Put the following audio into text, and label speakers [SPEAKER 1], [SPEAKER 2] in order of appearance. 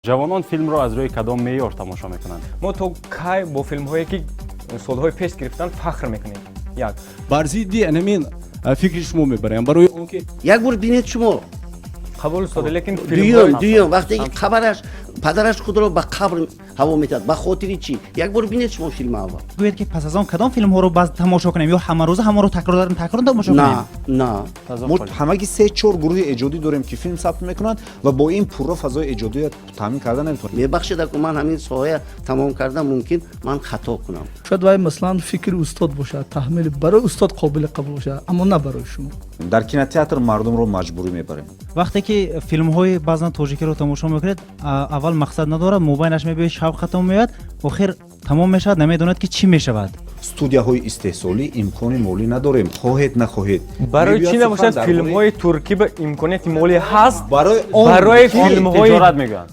[SPEAKER 1] ҷавонон филмро аз рӯи кадом меъёр тамошо мекунанд?
[SPEAKER 2] мо то кай бо филмҳое ки солҳои пеш гирифтан фахр мекунем. Як
[SPEAKER 3] бар зидди анамин фикри шумо мебарем барои он ки
[SPEAKER 4] як бор бинед шумо
[SPEAKER 2] қабул устода, лекин
[SPEAKER 4] дуюм вақте ки қабараш падараш худро ба қабр ҳаво метад ба хотири чӣ як бор бинед шумо филми аввал
[SPEAKER 5] گوید که پس از آن کدام فیلم ها رو باز تماشا کنیم یا همه روزه همه رو تکرار تماشا
[SPEAKER 4] на
[SPEAKER 5] کنیم؟
[SPEAKER 4] на
[SPEAKER 6] мо ҳамаги 3-4 гурӯҳи эҷодӣ дорем ки филм сабт мекунанд ва бо ин пурра фазои эҷодият таъмин карда наметавонем.
[SPEAKER 4] мебахшед ако ман ҳамин соҳая тамом кардам мумкин ман хато кунам
[SPEAKER 7] шояд вай маслан фикри устод бошад таҳмили барои устод қобили қабул бошад аммо на барои шумо.
[SPEAKER 6] дар кинотеатр мардумро маҷбурӣ мебарем.
[SPEAKER 5] وقتی که فیلم های بعضا توجیکی رو تماشا میکنید اول مقصد نداره موبایلش میبینید شوق ختم میاد آخر تمام میشود نمیدوند که چی میشود.
[SPEAKER 6] студияҳои истеҳсолӣ имкони молӣ надорем хоҳед нахоҳед.
[SPEAKER 2] барои чӣ
[SPEAKER 6] Мебиёд
[SPEAKER 2] набошад
[SPEAKER 6] сухан дар
[SPEAKER 2] филмҳои туркӣ ба имконияти молӣ ҳаст
[SPEAKER 6] барои
[SPEAKER 2] барои филмҳои
[SPEAKER 1] тиҷорат мегӯянд.